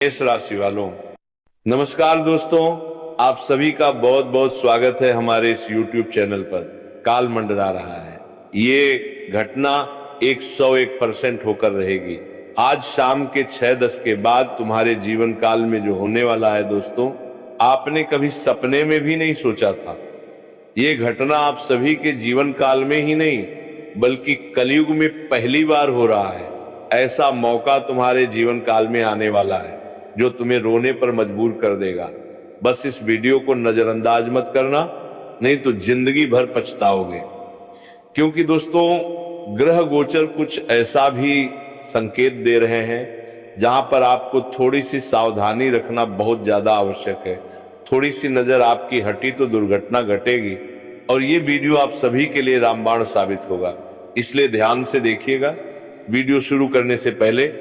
मेष राशि वालों, नमस्कार दोस्तों। आप सभी का बहुत बहुत स्वागत है हमारे इस YouTube चैनल पर। काल मंडरा रहा है, ये घटना 101% होकर रहेगी। आज शाम के 6:10 के बाद तुम्हारे जीवन काल में जो होने वाला है दोस्तों, आपने कभी सपने में भी नहीं सोचा था। ये घटना आप सभी के जीवन काल में ही नहीं बल्कि कलयुग में पहली बार हो रहा है। ऐसा मौका तुम्हारे जीवन काल में आने वाला है जो तुम्हें रोने पर मजबूर कर देगा। बस इस वीडियो को नजरअंदाज मत करना, नहीं तो जिंदगी भर पछताओगे। क्योंकि दोस्तों, ग्रह गोचर कुछ ऐसा भी संकेत दे रहे हैं जहां पर आपको थोड़ी सी सावधानी रखना बहुत ज्यादा आवश्यक है। थोड़ी सी नजर आपकी हटी तो दुर्घटना घटेगी, और ये वीडियो आप सभी के लिए रामबाण साबित होगा। इसलिए ध्यान से देखिएगा। वीडियो शुरू करने से पहले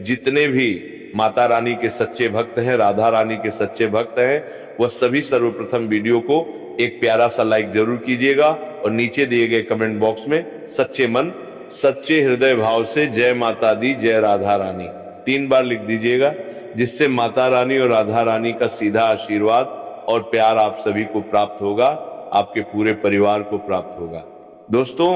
जितने भी माता रानी के सच्चे भक्त हैं, राधा रानी के सच्चे भक्त हैं, वह सभी सर्वप्रथम वीडियो को एक प्यारा सा लाइक जरूर कीजिएगा और नीचे दिए गए कमेंट बॉक्स में सच्चे मन सच्चे हृदय भाव से जय माता दी जय राधा रानी 3 बार लिख दीजिएगा, जिससे माता रानी और राधा रानी का सीधा आशीर्वाद और प्यार आप सभी को प्राप्त होगा, आपके पूरे परिवार को प्राप्त होगा। दोस्तों,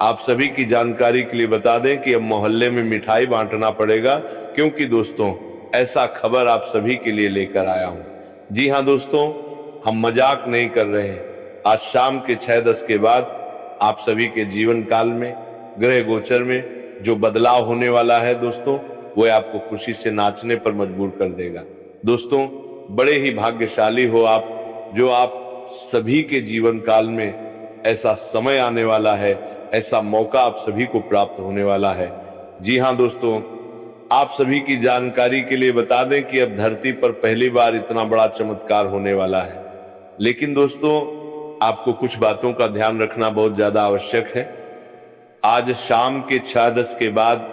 आप सभी की जानकारी के लिए बता दें कि अब मोहल्ले में मिठाई बांटना पड़ेगा, क्योंकि दोस्तों ऐसा खबर आप सभी के लिए लेकर आया हूं। जी हां दोस्तों, हम मजाक नहीं कर रहे हैं। आज शाम के 6:10 के बाद आप सभी के जीवन काल में ग्रह गोचर में जो बदलाव होने वाला है दोस्तों, वह आपको खुशी से नाचने पर मजबूर कर देगा। दोस्तों, बड़े ही भाग्यशाली हो आप, जो आप सभी के जीवन काल में ऐसा समय आने वाला है, ऐसा मौका आप सभी को प्राप्त होने वाला है। जी हां दोस्तों, आप सभी की जानकारी के लिए बता दें कि अब धरती पर पहली बार इतना बड़ा चमत्कार होने वाला है। लेकिन दोस्तों, आपको कुछ बातों का ध्यान रखना बहुत ज्यादा आवश्यक है। आज शाम के 6:10 के बाद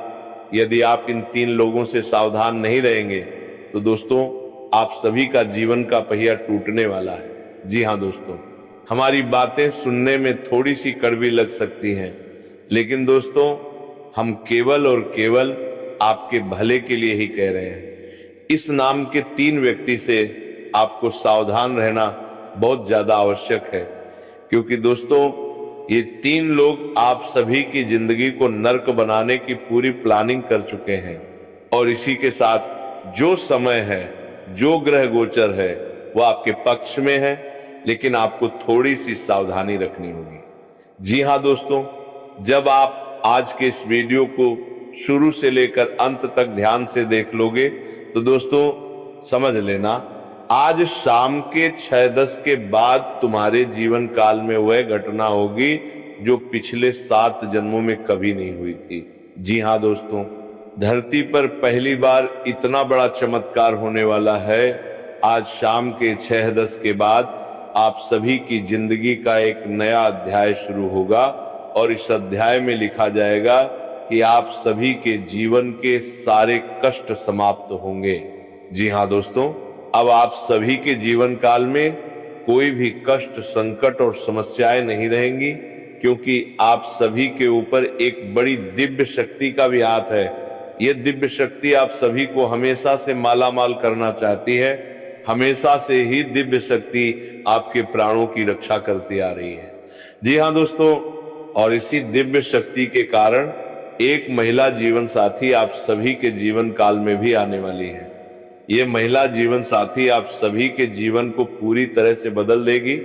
यदि आप इन 3 लोगों से सावधान नहीं रहेंगे तो दोस्तों आप सभी का जीवन का पहिया टूटने वाला है। जी हां दोस्तों, हमारी बातें सुनने में थोड़ी सी कड़वी लग सकती हैं, लेकिन दोस्तों हम केवल और केवल आपके भले के लिए ही कह रहे हैं। इस नाम के 3 व्यक्ति से आपको सावधान रहना बहुत ज्यादा आवश्यक है, क्योंकि दोस्तों ये 3 लोग आप सभी की जिंदगी को नर्क बनाने की पूरी प्लानिंग कर चुके हैं। और इसी के साथ जो समय है, जो ग्रह गोचर है, वह आपके पक्ष में है, लेकिन आपको थोड़ी सी सावधानी रखनी होगी। जी हां दोस्तों, जब आप आज के इस वीडियो को शुरू से लेकर अंत तक ध्यान से देख लोगे तो दोस्तों समझ लेना, आज शाम के 6:10 के बाद तुम्हारे जीवन काल में वह घटना होगी जो पिछले 7 जन्मों में कभी नहीं हुई थी। जी हां दोस्तों, धरती पर पहली बार इतना बड़ा चमत्कार होने वाला है। आज शाम के 6:10 के बाद आप सभी की जिंदगी का एक नया अध्याय शुरू होगा, और इस अध्याय में लिखा जाएगा कि आप सभी के जीवन के सारे कष्ट समाप्त होंगे। जी हां दोस्तों, अब आप सभी के जीवन काल में कोई भी कष्ट, संकट और समस्याएं नहीं रहेंगी, क्योंकि आप सभी के ऊपर एक बड़ी दिव्य शक्ति का भी हाथ है। यह दिव्य शक्ति आप सभी को हमेशा से मालामाल करना चाहती है। हमेशा से ही दिव्य शक्ति आपके प्राणों की रक्षा करती आ रही है। जी हां दोस्तों, और इसी दिव्य शक्ति के कारण एक महिला जीवन साथी आप सभी के जीवन काल में भी आने वाली है। ये महिला जीवन साथी आप सभी के जीवन को पूरी तरह से बदल देगी,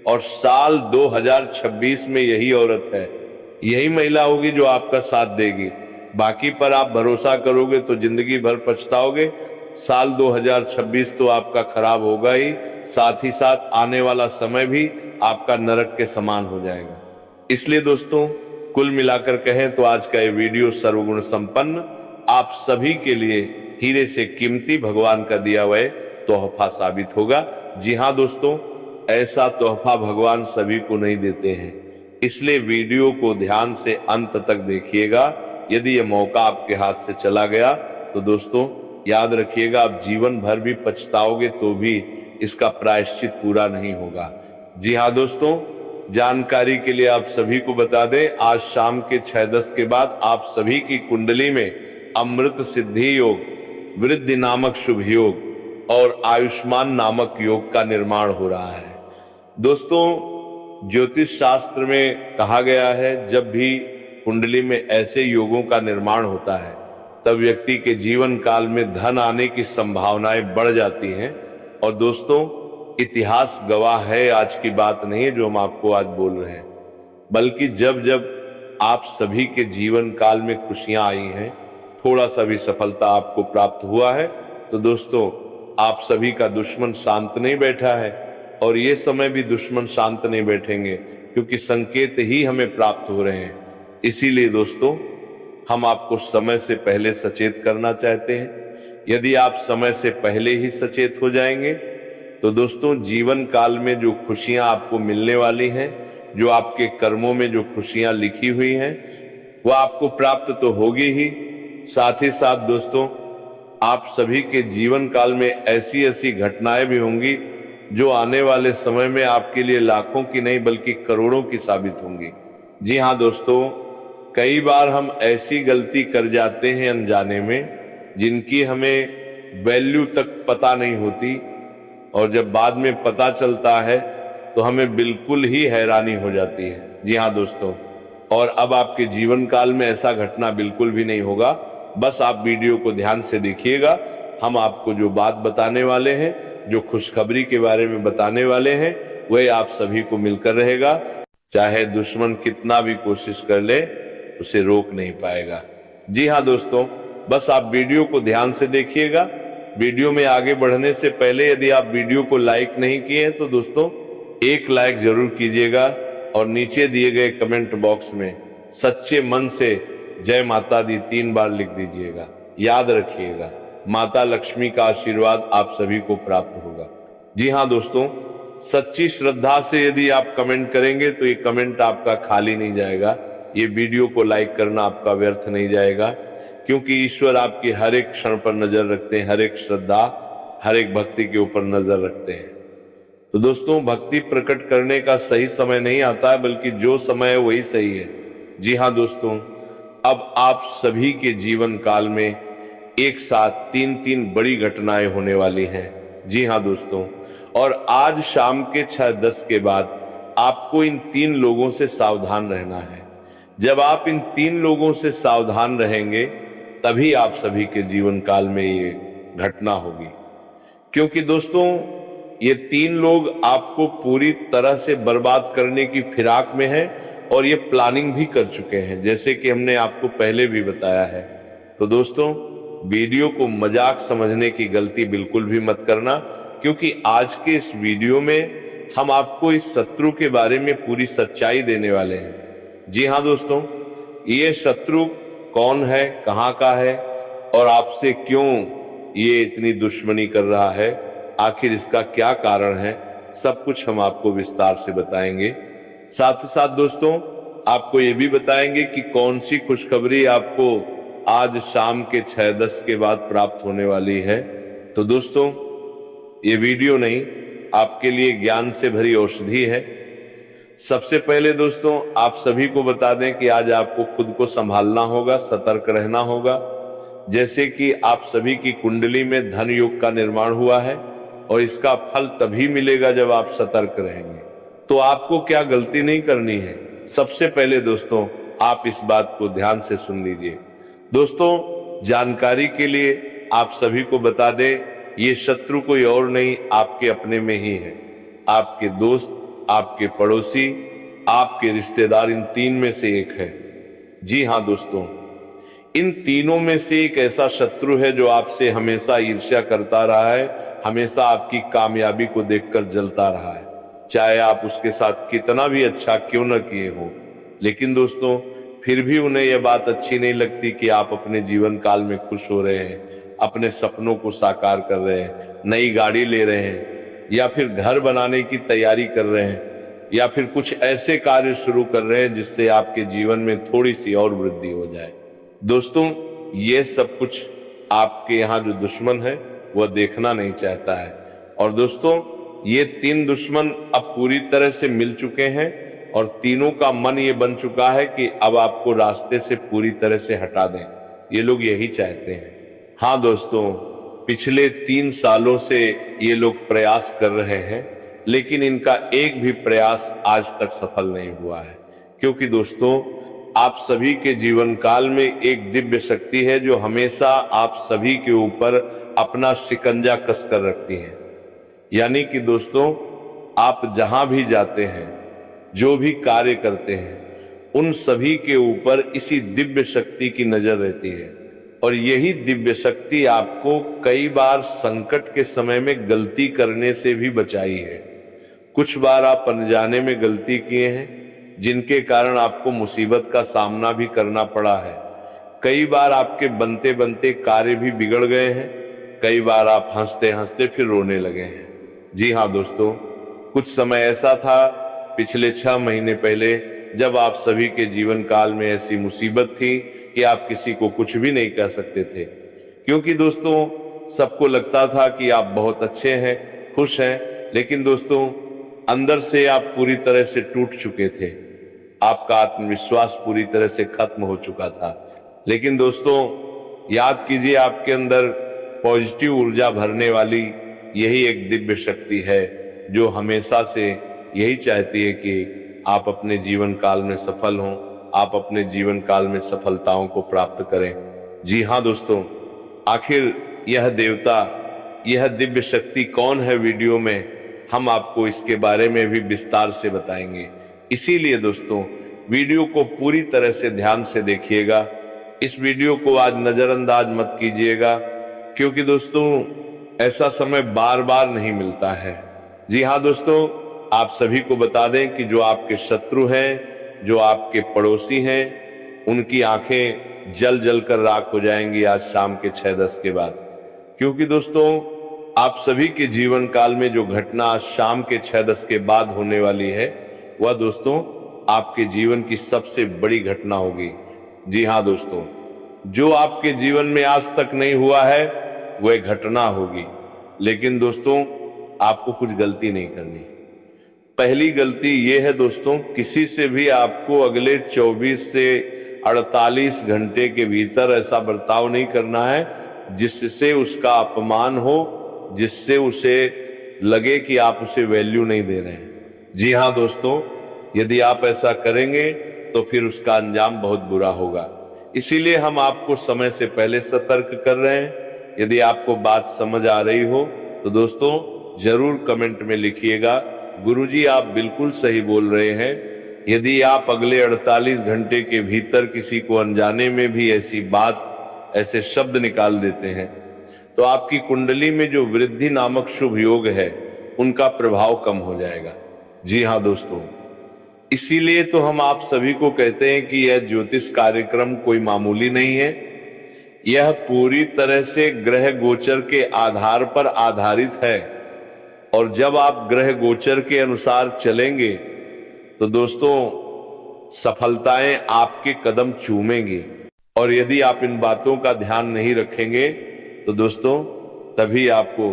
और साल 2026 में यही औरत है, यही महिला होगी जो आपका साथ देगी। बाकी पर आप भरोसा करोगे तो जिंदगी भर पछताओगे। साल 2026 तो आपका खराब होगा ही, साथ ही साथ आने वाला समय भी आपका नरक के समान हो जाएगा। इसलिए दोस्तों, कुल मिलाकर कहें तो आज का ये वीडियो सर्वगुण संपन्न आप सभी के लिए हीरे से कीमती भगवान का दिया हुआ तोहफा साबित होगा। जी हां दोस्तों, ऐसा तोहफा भगवान सभी को नहीं देते हैं, इसलिए वीडियो को ध्यान से अंत तक देखिएगा। यदि यह मौका आपके हाथ से चला गया तो दोस्तों याद रखिएगा, आप जीवन भर भी पछताओगे तो भी इसका प्रायश्चित पूरा नहीं होगा। जी हां दोस्तों, जानकारी के लिए आप सभी को बता दें, आज शाम के 6:10 के बाद आप सभी की कुंडली में अमृत सिद्धि योग वृद्धि नामक शुभ योग और आयुष्मान नामक योग का निर्माण हो रहा है। दोस्तों, ज्योतिष शास्त्र में कहा गया है, जब भी कुंडली में ऐसे योगों का निर्माण होता है तब व्यक्ति के जीवन काल में धन आने की संभावनाएं बढ़ जाती हैं। और दोस्तों, इतिहास गवाह है, आज की बात नहीं है जो हम आपको आज बोल रहे हैं, बल्कि जब जब आप सभी के जीवन काल में खुशियां आई हैं, थोड़ा सा भी सफलता आपको प्राप्त हुआ है, तो दोस्तों आप सभी का दुश्मन शांत नहीं बैठा है और ये समय भी दुश्मन शांत नहीं बैठेंगे, क्योंकि संकेत ही हमें प्राप्त हो रहे हैं। इसीलिए दोस्तों, हम आपको समय से पहले सचेत करना चाहते हैं। यदि आप समय से पहले ही सचेत हो जाएंगे तो दोस्तों जीवन काल में जो खुशियां आपको मिलने वाली हैं, जो आपके कर्मों में जो खुशियां लिखी हुई हैं, वो आपको प्राप्त तो होगी ही, साथ ही साथ दोस्तों आप सभी के जीवन काल में ऐसी ऐसी घटनाएं भी होंगी जो आने वाले समय में आपके लिए लाखों की नहीं बल्कि करोड़ों की साबित होंगी। जी हाँ दोस्तों, कई बार हम ऐसी गलती कर जाते हैं अनजाने में जिनकी हमें वैल्यू तक पता नहीं होती, और जब बाद में पता चलता है तो हमें बिल्कुल ही हैरानी हो जाती है। जी हाँ दोस्तों, और अब आपके जीवन काल में ऐसा घटना बिल्कुल भी नहीं होगा। बस आप वीडियो को ध्यान से देखिएगा। हम आपको जो बात बताने वाले हैं, जो खुशखबरी के बारे में बताने वाले हैं, वह आप सभी को मिलकर रहेगा। चाहे दुश्मन कितना भी कोशिश कर ले, उसे रोक नहीं पाएगा। जी हाँ दोस्तों, बस आप वीडियो को ध्यान से देखिएगा। वीडियो में आगे बढ़ने से पहले यदि आप वीडियो को लाइक नहीं किए हैं तो दोस्तों एक लाइक जरूर कीजिएगा और नीचे दिए गए कमेंट बॉक्स में सच्चे मन से जय माता दी 3 बार लिख दीजिएगा। याद रखिएगा, माता लक्ष्मी का आशीर्वाद आप सभी को प्राप्त होगा। जी हाँ दोस्तों, सच्ची श्रद्धा से यदि आप कमेंट करेंगे तो ये कमेंट आपका खाली नहीं जाएगा, ये वीडियो को लाइक करना आपका व्यर्थ नहीं जाएगा, क्योंकि ईश्वर आपकी हर एक क्षण पर नजर रखते हैं, हर एक श्रद्धा, हर एक भक्ति के ऊपर नजर रखते हैं। तो दोस्तों, भक्ति प्रकट करने का सही समय नहीं आता है, बल्कि जो समय है वही सही है। जी हाँ दोस्तों, अब आप सभी के जीवन काल में एक साथ 3 बड़ी घटनाएं होने वाली हैं। जी हाँ दोस्तों, और आज शाम के 6:10 के बाद आपको इन 3 लोगों से सावधान रहना है। जब आप इन 3 लोगों से सावधान रहेंगे तभी आप सभी के जीवन काल में ये घटना होगी, क्योंकि दोस्तों ये 3 लोग आपको पूरी तरह से बर्बाद करने की फिराक में हैं और ये प्लानिंग भी कर चुके हैं, जैसे कि हमने आपको पहले भी बताया है। तो दोस्तों, वीडियो को मजाक समझने की गलती बिल्कुल भी मत करना, क्योंकि आज के इस वीडियो में हम आपको इस शत्रु के बारे में पूरी सच्चाई देने वाले हैं। जी हाँ दोस्तों, ये शत्रु कौन है, कहाँ का है और आपसे क्यों ये इतनी दुश्मनी कर रहा है, आखिर इसका क्या कारण है, सब कुछ हम आपको विस्तार से बताएंगे। साथ ही साथ दोस्तों आपको ये भी बताएंगे कि कौन सी खुशखबरी आपको आज शाम के 6:10 के बाद प्राप्त होने वाली है। तो दोस्तों, ये वीडियो नहीं, आपके लिए ज्ञान से भरी औषधि है। सबसे पहले दोस्तों आप सभी को बता दें कि आज आपको खुद को संभालना होगा, सतर्क रहना होगा। जैसे कि आप सभी की कुंडली में धन योग का निर्माण हुआ है और इसका फल तभी मिलेगा जब आप सतर्क रहेंगे। तो आपको क्या गलती नहीं करनी है, सबसे पहले दोस्तों आप इस बात को ध्यान से सुन लीजिए। दोस्तों, जानकारी के लिए आप सभी को बता दें, ये शत्रु कोई और नहीं, आपके अपने में ही है। आपके दोस्त, आपके पड़ोसी, आपके रिश्तेदार, इन 3 में से एक है। जी हाँ दोस्तों, इन तीनों में से एक ऐसा शत्रु है जो आपसे हमेशा ईर्ष्या करता रहा है, हमेशा आपकी कामयाबी को देखकर जलता रहा है, चाहे आप उसके साथ कितना भी अच्छा क्यों न किए हो। लेकिन दोस्तों फिर भी उन्हें यह बात अच्छी नहीं लगती कि आप अपने जीवन काल में खुश हो रहे हैं, अपने सपनों को साकार कर रहे हैं, नई गाड़ी ले रहे हैं, या फिर घर बनाने की तैयारी कर रहे हैं, या फिर कुछ ऐसे कार्य शुरू कर रहे हैं जिससे आपके जीवन में थोड़ी सी और वृद्धि हो जाए। दोस्तों, ये सब कुछ आपके यहाँ जो दुश्मन है वह देखना नहीं चाहता है। और दोस्तों, ये 3 दुश्मन अब पूरी तरह से मिल चुके हैं और तीनों का मन ये बन चुका है कि अब आपको रास्ते से पूरी तरह से हटा दें। ये लोग यही चाहते हैं। हाँ दोस्तों, पिछले 3 सालों से ये लोग प्रयास कर रहे हैं, लेकिन इनका एक भी प्रयास आज तक सफल नहीं हुआ है। क्योंकि दोस्तों, आप सभी के जीवन काल में एक दिव्य शक्ति है जो हमेशा आप सभी के ऊपर अपना शिकंजा कस कर रखती है। यानी कि दोस्तों, आप जहां भी जाते हैं, जो भी कार्य करते हैं, उन सभी के ऊपर इसी दिव्य शक्ति की नजर रहती है। और यही दिव्य शक्ति आपको कई बार संकट के समय में गलती करने से भी बचाई है। कुछ बार आप अनजाने में गलती किए हैं, जिनके कारण आपको मुसीबत का सामना भी करना पड़ा है। कई बार आपके बनते बनते कार्य भी बिगड़ गए हैं। कई बार आप हंसते हंसते फिर रोने लगे हैं। जी हाँ दोस्तों, कुछ समय ऐसा था पिछले 6 महीने पहले, जब आप सभी के जीवन काल में ऐसी मुसीबत थी कि आप किसी को कुछ भी नहीं कह सकते थे। क्योंकि दोस्तों, सबको लगता था कि आप बहुत अच्छे हैं, खुश हैं, लेकिन दोस्तों अंदर से आप पूरी तरह से टूट चुके थे। आपका आत्मविश्वास पूरी तरह से खत्म हो चुका था। लेकिन दोस्तों, याद कीजिए, आपके अंदर पॉजिटिव ऊर्जा भरने वाली यही एक दिव्य शक्ति है जो हमेशा से यही चाहती है कि आप अपने जीवन काल में सफल हों, आप अपने जीवन काल में सफलताओं को प्राप्त करें। जी हाँ दोस्तों, आखिर यह देवता, यह दिव्य शक्ति कौन है, वीडियो में हम आपको इसके बारे में भी विस्तार से बताएंगे। इसीलिए दोस्तों, वीडियो को पूरी तरह से ध्यान से देखिएगा। इस वीडियो को आज नजरअंदाज मत कीजिएगा, क्योंकि दोस्तों ऐसा समय बार बार नहीं मिलता है। जी हाँ दोस्तों, आप सभी को बता दें कि जो आपके शत्रु हैं, जो आपके पड़ोसी हैं, उनकी आंखें जल जल कर राख हो जाएंगी आज शाम के 6-10 के बाद। क्योंकि दोस्तों, आप सभी के जीवन काल में जो घटना आज शाम के 6-10 के बाद होने वाली है, वह दोस्तों आपके जीवन की सबसे बड़ी घटना होगी। जी हाँ दोस्तों, जो आपके जीवन में आज तक नहीं हुआ है वह घटना होगी। लेकिन दोस्तों, आपको कुछ गलती नहीं करनी। पहली गलती यह है दोस्तों, किसी से भी आपको अगले 24 से 48 घंटे के भीतर ऐसा बर्ताव नहीं करना है जिससे उसका अपमान हो, जिससे उसे लगे कि आप उसे वैल्यू नहीं दे रहे हैं। जी हाँ दोस्तों, यदि आप ऐसा करेंगे तो फिर उसका अंजाम बहुत बुरा होगा। इसीलिए हम आपको समय से पहले सतर्क कर रहे हैं। यदि आपको बात समझ आ रही हो तो दोस्तों जरूर कमेंट में लिखिएगा, गुरुजी आप बिल्कुल सही बोल रहे हैं। यदि आप अगले 48 घंटे के भीतर किसी को अनजाने में भी ऐसी बात, ऐसे शब्द निकाल देते हैं, तो आपकी कुंडली में जो वृद्धि नामक शुभ योग है, उनका प्रभाव कम हो जाएगा। जी हाँ दोस्तों, इसीलिए तो हम आप सभी को कहते हैं कि यह ज्योतिष कार्यक्रम कोई मामूली नहीं है। यह पूरी तरह से ग्रह गोचर के आधार पर आधारित है। और जब आप ग्रह गोचर के अनुसार चलेंगे तो दोस्तों सफलताएं आपके कदम चूमेंगी। और यदि आप इन बातों का ध्यान नहीं रखेंगे तो दोस्तों तभी आपको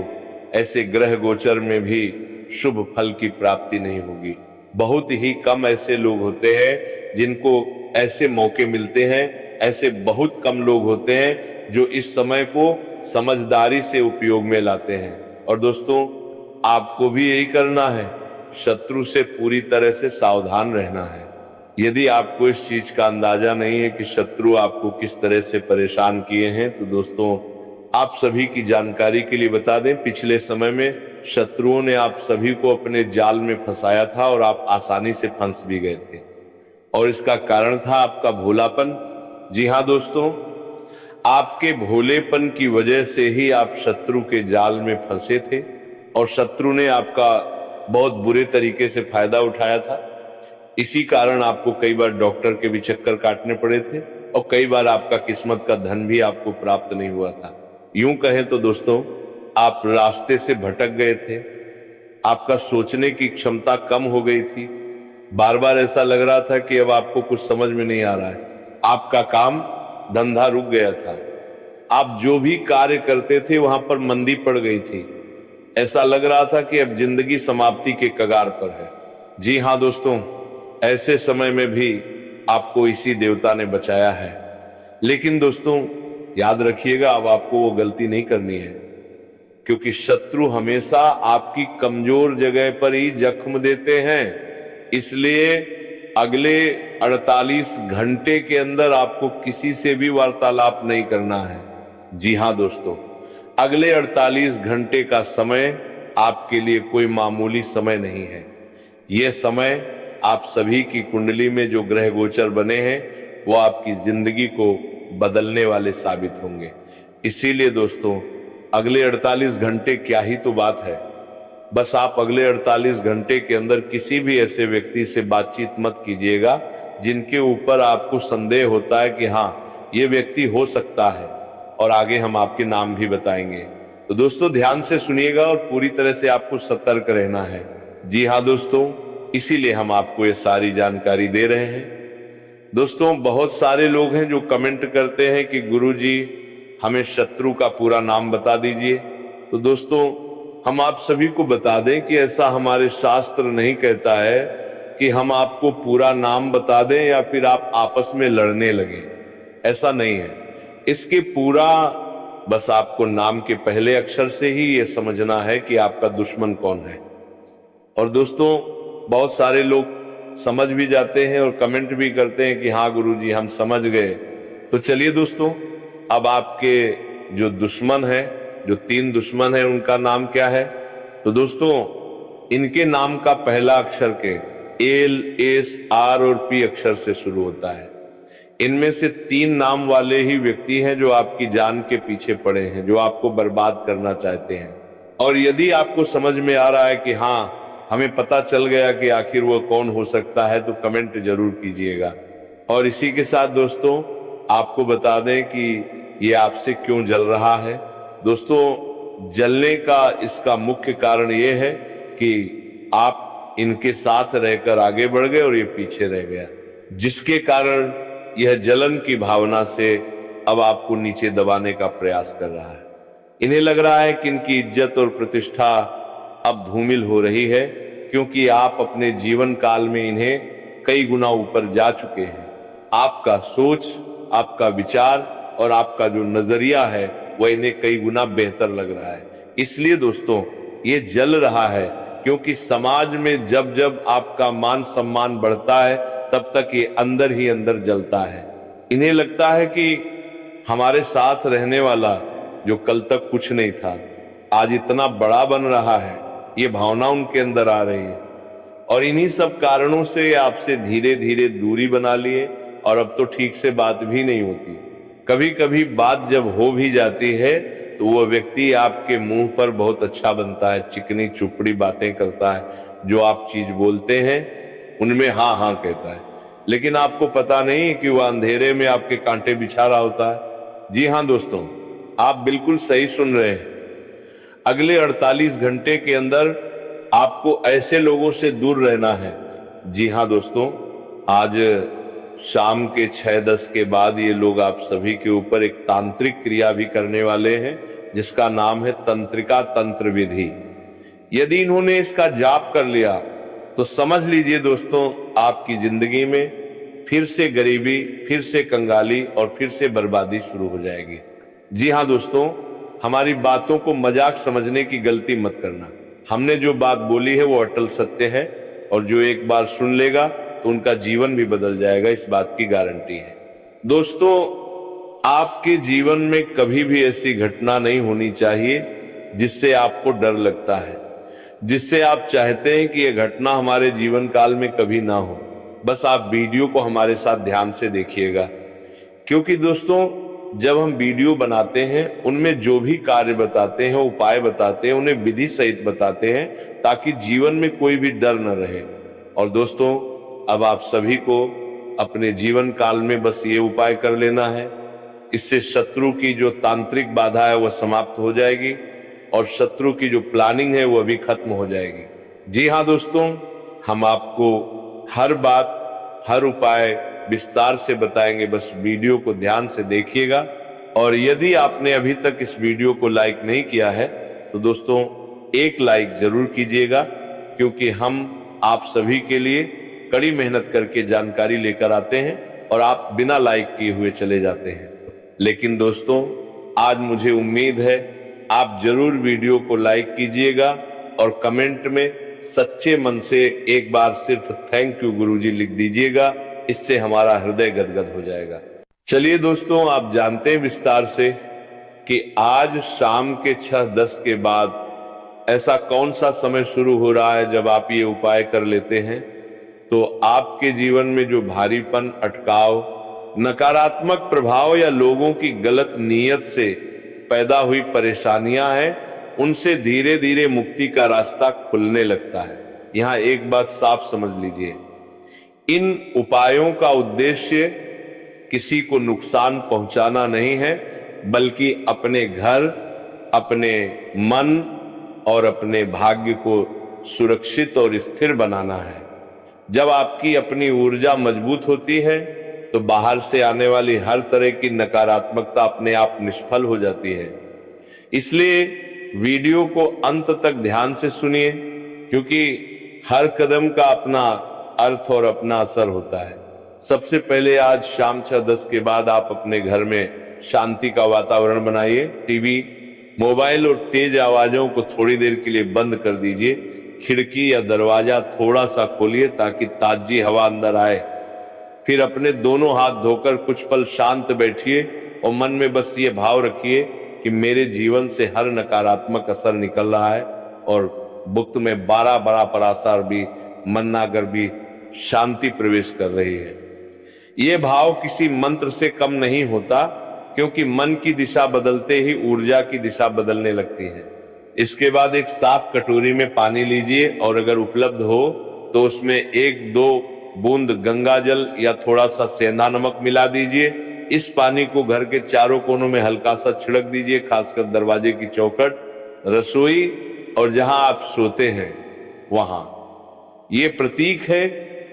ऐसे ग्रह गोचर में भी शुभ फल की प्राप्ति नहीं होगी। बहुत ही कम ऐसे लोग होते हैं जिनको ऐसे मौके मिलते हैं। ऐसे बहुत कम लोग होते हैं जो इस समय को समझदारी से उपयोग में लाते हैं। और दोस्तों आपको भी यही करना है, शत्रु से पूरी तरह से सावधान रहना है। यदि आपको इस चीज का अंदाजा नहीं है कि शत्रु आपको किस तरह से परेशान किए हैं, तो दोस्तों आप सभी की जानकारी के लिए बता दें, पिछले समय में शत्रुओं ने आप सभी को अपने जाल में फंसाया था और आप आसानी से फंस भी गए थे। और इसका कारण था आपका भोलापन। जी हाँ दोस्तों, आपके भोलेपन की वजह से ही आप शत्रु के जाल में फंसे थे और शत्रु ने आपका बहुत बुरे तरीके से फायदा उठाया था। इसी कारण आपको कई बार डॉक्टर के भी चक्कर काटने पड़े थे और कई बार आपका किस्मत का धन भी आपको प्राप्त नहीं हुआ था। यूं कहें तो दोस्तों आप रास्ते से भटक गए थे, आपका सोचने की क्षमता कम हो गई थी। बार बार ऐसा लग रहा था कि अब आपको कुछ समझ में नहीं आ रहा है। आपका काम धंधा रुक गया था। आप जो भी कार्य करते थे वहां पर मंदी पड़ गई थी। ऐसा लग रहा था कि अब जिंदगी समाप्ति के कगार पर है। जी हाँ दोस्तों, ऐसे समय में भी आपको इसी देवता ने बचाया है। लेकिन दोस्तों याद रखिएगा, अब आपको वो गलती नहीं करनी है, क्योंकि शत्रु हमेशा आपकी कमजोर जगह पर ही जख्म देते हैं। इसलिए अगले 48 घंटे के अंदर आपको किसी से भी वार्तालाप नहीं करना है। जी हां दोस्तों, अगले 48 घंटे का समय आपके लिए कोई मामूली समय नहीं है। यह समय आप सभी की कुंडली में जो ग्रह गोचर बने हैं वो आपकी जिंदगी को बदलने वाले साबित होंगे। इसीलिए दोस्तों, अगले 48 घंटे क्या ही तो बात है, बस आप अगले 48 घंटे के अंदर किसी भी ऐसे व्यक्ति से बातचीत मत कीजिएगा जिनके ऊपर आपको संदेह होता है कि हाँ ये व्यक्ति हो सकता है, और आगे हम आपके नाम भी बताएंगे। तो दोस्तों ध्यान से सुनिएगा और पूरी तरह से आपको सतर्क रहना है। जी हाँ दोस्तों, इसीलिए हम आपको ये सारी जानकारी दे रहे हैं। दोस्तों, बहुत सारे लोग हैं जो कमेंट करते हैं कि गुरुजी हमें शत्रु का पूरा नाम बता दीजिए। तो दोस्तों, हम आप सभी को बता दें कि ऐसा हमारे शास्त्र नहीं कहता है कि हम आपको पूरा नाम बता दें या फिर आप आपस में लड़ने लगे, ऐसा नहीं है। इसके पूरा बस आपको नाम के पहले अक्षर से ही ये समझना है कि आपका दुश्मन कौन है। और दोस्तों, बहुत सारे लोग समझ भी जाते हैं और कमेंट भी करते हैं कि हाँ गुरुजी हम समझ गए। तो चलिए दोस्तों, अब आपके जो दुश्मन है, जो 3 दुश्मन है, उनका नाम क्या है। तो दोस्तों, इनके नाम का पहला अक्षर के एल, एस, आर और पी अक्षर से शुरू होता है। इनमें से 3 नाम वाले ही व्यक्ति हैं जो आपकी जान के पीछे पड़े हैं, जो आपको बर्बाद करना चाहते हैं। और यदि आपको समझ में आ रहा है कि हाँ हमें पता चल गया कि आखिर वो कौन हो सकता है, तो कमेंट जरूर कीजिएगा। और इसी के साथ दोस्तों, आपको बता दें कि ये आपसे क्यों जल रहा है। दोस्तों, जलने का इसका मुख्य कारण ये है कि आप इनके साथ रहकर आगे बढ़ गए और ये पीछे रह गया, जिसके कारण यह जलन की भावना से अब आपको नीचे दबाने का प्रयास कर रहा है। इन्हें लग रहा है कि इनकी इज्जत और प्रतिष्ठा अब धूमिल हो रही है, क्योंकि आप अपने जीवन काल में इन्हें कई गुना ऊपर जा चुके हैं। आपका सोच, आपका विचार और आपका जो नजरिया है वह इन्हें कई गुना बेहतर लग रहा है। इसलिए दोस्तों, ये जल रहा है, क्योंकि समाज में जब जब आपका मान सम्मान बढ़ता है तब तक ये अंदर ही अंदर जलता है। इन्हें लगता है कि हमारे साथ रहने वाला जो कल तक कुछ नहीं था आज इतना बड़ा बन रहा है, ये भावना उनके अंदर आ रही है। और इन्हीं सब कारणों से आपसे धीरे धीरे दूरी बना लिए और अब तो ठीक से बात भी नहीं होती। कभी कभी बात जब हो भी जाती है तो वह व्यक्ति आपके मुंह पर बहुत अच्छा बनता है, चिकनी चुपड़ी बातें करता है, जो आप चीज बोलते हैं उनमें हाँ हाँ कहता है, लेकिन आपको पता नहीं कि वह अंधेरे में आपके कांटे बिछा रहा होता है। जी हाँ दोस्तों, आप बिल्कुल सही सुन रहे हैं। अगले 48 घंटे के अंदर आपको ऐसे लोगों से दूर रहना है। जी हाँ दोस्तों, आज शाम के 6:10 के बाद ये लोग आप सभी के ऊपर एक तांत्रिक क्रिया भी करने वाले हैं, जिसका नाम है तंत्रिका तंत्र विधि। यदि इन्होंने इसका जाप कर लिया तो समझ लीजिए दोस्तों, आपकी जिंदगी में फिर से गरीबी, फिर से कंगाली और फिर से बर्बादी शुरू हो जाएगी। जी हाँ दोस्तों, हमारी बातों को मजाक समझने की गलती मत करना। हमने जो बात बोली है वो अटल सत्य है, और जो एक बार सुन लेगा तो उनका जीवन भी बदल जाएगा, इस बात की गारंटी है। दोस्तों, आपके जीवन में कभी भी ऐसी घटना नहीं होनी चाहिए जिससे आपको डर लगता है, जिससे आप चाहते हैं कि यह घटना हमारे जीवन काल में कभी ना हो। बस आप वीडियो को हमारे साथ ध्यान से देखिएगा, क्योंकि दोस्तों जब हम वीडियो बनाते हैं उनमें जो भी कार्य बताते हैं, उपाय बताते हैं, उन्हें विधि सहित बताते हैं, ताकि जीवन में कोई भी डर न रहे। और दोस्तों, अब आप सभी को अपने जीवन काल में बस ये उपाय कर लेना है, इससे शत्रु की जो तांत्रिक बाधा है वह समाप्त हो जाएगी और शत्रु की जो प्लानिंग है वह भी खत्म हो जाएगी। जी हाँ दोस्तों, हम आपको हर बात, हर उपाय विस्तार से बताएंगे, बस वीडियो को ध्यान से देखिएगा। और यदि आपने अभी तक इस वीडियो को लाइक नहीं किया है तो दोस्तों एक लाइक जरूर कीजिएगा, क्योंकि हम आप सभी के लिए कड़ी मेहनत करके जानकारी लेकर आते हैं और आप बिना लाइक किए हुए चले जाते हैं। लेकिन दोस्तों, आज मुझे उम्मीद है आप जरूर वीडियो को लाइक कीजिएगा और कमेंट में सच्चे मन से एक बार सिर्फ थैंक यू गुरुजी लिख दीजिएगा। इससे हमारा हृदय गदगद हो जाएगा। चलिए दोस्तों, आप जानते हैं विस्तार से कि आज शाम के 6:10 के बाद ऐसा कौन सा समय शुरू हो रहा है जब आप ये उपाय कर लेते हैं तो आपके जीवन में जो भारीपन, अटकाव, नकारात्मक प्रभाव या लोगों की गलत नीयत से पैदा हुई परेशानियां हैं, उनसे धीरे धीरे मुक्ति का रास्ता खुलने लगता है। यहां एक बात साफ समझ लीजिए, इन उपायों का उद्देश्य किसी को नुकसान पहुंचाना नहीं है, बल्कि अपने घर, अपने मन और अपने भाग्य को सुरक्षित और स्थिर बनाना है। जब आपकी अपनी ऊर्जा मजबूत होती है तो बाहर से आने वाली हर तरह की नकारात्मकता अपने आप निष्फल हो जाती है। इसलिए वीडियो को अंत तक ध्यान से सुनिए, क्योंकि हर कदम का अपना अर्थ और अपना असर होता है। सबसे पहले आज शाम 6:10 के बाद आप अपने घर में शांति का वातावरण बनाइए। टीवी, मोबाइल और तेज आवाजों को थोड़ी देर के लिए बंद कर दीजिए। खिड़की या दरवाजा थोड़ा सा खोलिए ताकि ताजी हवा अंदर आए। फिर अपने दोनों हाथ धोकर कुछ पल शांत बैठिए और मन में बस ये भाव रखिए कि मेरे जीवन से हर नकारात्मक असर निकल रहा है और बुक्त में 12 बड़ा पराशर भी मन्नागर भी शांति प्रवेश कर रही है। ये भाव किसी मंत्र से कम नहीं होता, क्योंकि मन की दिशा बदलते ही ऊर्जा की दिशा बदलने लगती है। इसके बाद एक साफ कटोरी में पानी लीजिए और अगर उपलब्ध हो तो उसमें 1-2 बूंद गंगा जल या थोड़ा सा सेंधा नमक मिला दीजिए। इस पानी को घर के चारों कोनों में हल्का सा छिड़क दीजिए, खासकर दरवाजे की चौखट, रसोई और जहां आप सोते हैं वहां। ये प्रतीक है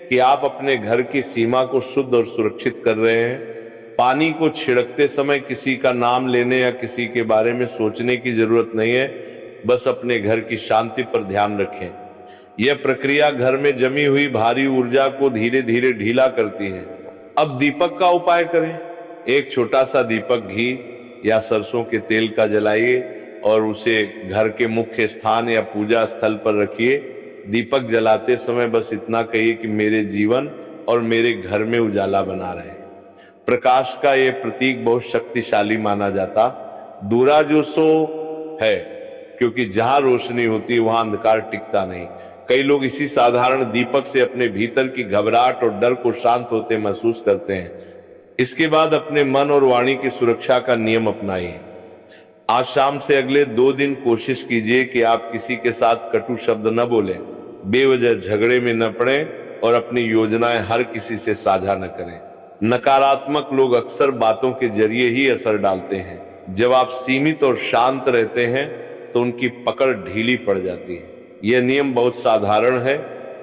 कि आप अपने घर की सीमा को शुद्ध और सुरक्षित कर रहे हैं। पानी को छिड़कते समय किसी का नाम लेने या किसी के बारे में सोचने की जरूरत नहीं है, बस अपने घर की शांति पर ध्यान रखें। यह प्रक्रिया घर में जमी हुई भारी ऊर्जा को धीरे धीरे ढीला करती है। अब दीपक का उपाय करें। एक छोटा सा दीपक घी या सरसों के तेल का जलाइए और उसे घर के मुख्य स्थान या पूजा स्थल पर रखिए। दीपक जलाते समय बस इतना कहिए कि मेरे जीवन और मेरे घर में उजाला बना रहे। प्रकाश का यह प्रतीक बहुत शक्तिशाली माना जाता। दूरा जो सो है, क्योंकि जहां रोशनी होती है वहां अंधकार टिकता नहीं। कई लोग इसी साधारण दीपक से अपने भीतर की घबराहट और डर को शांत होते महसूस करते हैं। इसके बाद अपने मन और वाणी की सुरक्षा का नियम अपनाइए। आज शाम से अगले 2 दिन कोशिश कीजिए कि आप किसी के साथ कटु शब्द न बोलें, बेवजह झगड़े में न पड़ें और अपनी योजनाएं हर किसी से साझा न करें। नकारात्मक लोग अक्सर बातों के जरिए ही असर डालते हैं। जब आप सीमित और शांत रहते हैं तो उनकी पकड़ ढीली पड़ जाती है। यह नियम बहुत साधारण है,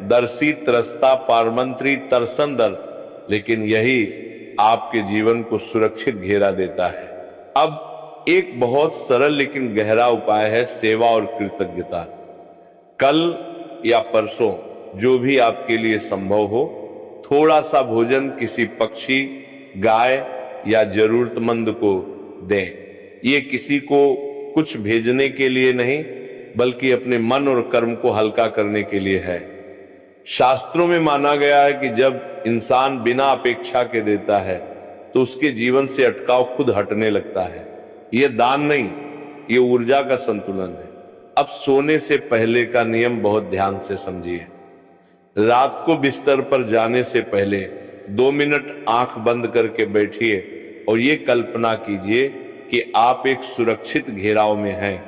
दर्शी त्रस्ता पारमंत्री तरसन दर, लेकिन यही आपके जीवन को सुरक्षित घेरा देता है। अब एक बहुत सरल लेकिन गहरा उपाय है सेवा और कृतज्ञता। कल या परसों जो भी आपके लिए संभव हो, थोड़ा सा भोजन किसी पक्षी, गाय या जरूरतमंद को दें। ये किसी को कुछ भेजने के लिए नहीं, बल्कि अपने मन और कर्म को हल्का करने के लिए है। शास्त्रों में माना गया है कि जब इंसान बिना अपेक्षा के देता है तो उसके जीवन से अटकाव खुद हटने लगता है। यह दान नहीं, ये ऊर्जा का संतुलन है। अब सोने से पहले का नियम बहुत ध्यान से समझिए। रात को बिस्तर पर जाने से पहले 2 मिनट आंख बंद करके बैठिए और ये कल्पना कीजिए कि आप एक सुरक्षित घेराव में हैं,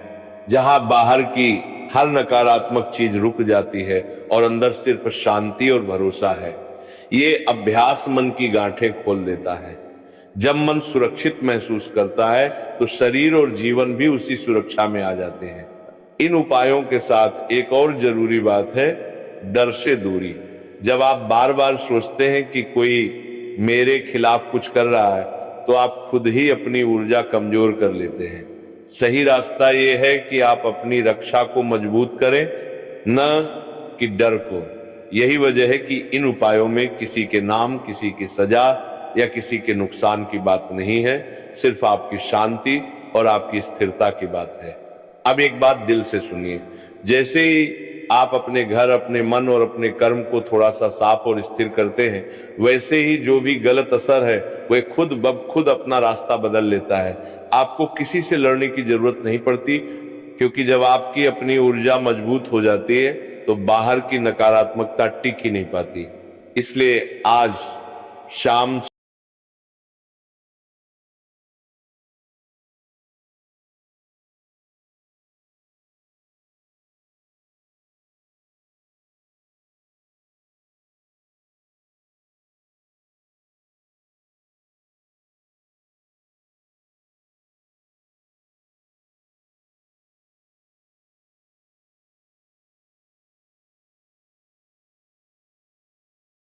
जहां बाहर की हर नकारात्मक चीज रुक जाती है और अंदर सिर्फ शांति और भरोसा है। ये अभ्यास मन की गांठें खोल देता है। जब मन सुरक्षित महसूस करता है तो शरीर और जीवन भी उसी सुरक्षा में आ जाते हैं। इन उपायों के साथ एक और जरूरी बात है, डर से दूरी। जब आप बार बार सोचते हैं कि कोई मेरे खिलाफ कुछ कर रहा है तो आप खुद ही अपनी ऊर्जा कमजोर कर लेते हैं। सही रास्ता यह है कि आप अपनी रक्षा को मजबूत करें, न कि डर को। यही वजह है कि इन उपायों में किसी के नाम, किसी की सजा या किसी के नुकसान की बात नहीं है, सिर्फ आपकी शांति और आपकी स्थिरता की बात है। अब एक बात दिल से सुनिए, जैसे ही आप अपने घर, अपने मन और अपने कर्म को थोड़ा सा साफ और स्थिर करते हैं, वैसे ही जो भी गलत असर है वह खुद ब खुद अपना रास्ता बदल लेता है। आपको किसी से लड़ने की जरूरत नहीं पड़ती, क्योंकि जब आपकी अपनी ऊर्जा मजबूत हो जाती है तो बाहर की नकारात्मकता टिक ही नहीं पाती। इसलिए आज शाम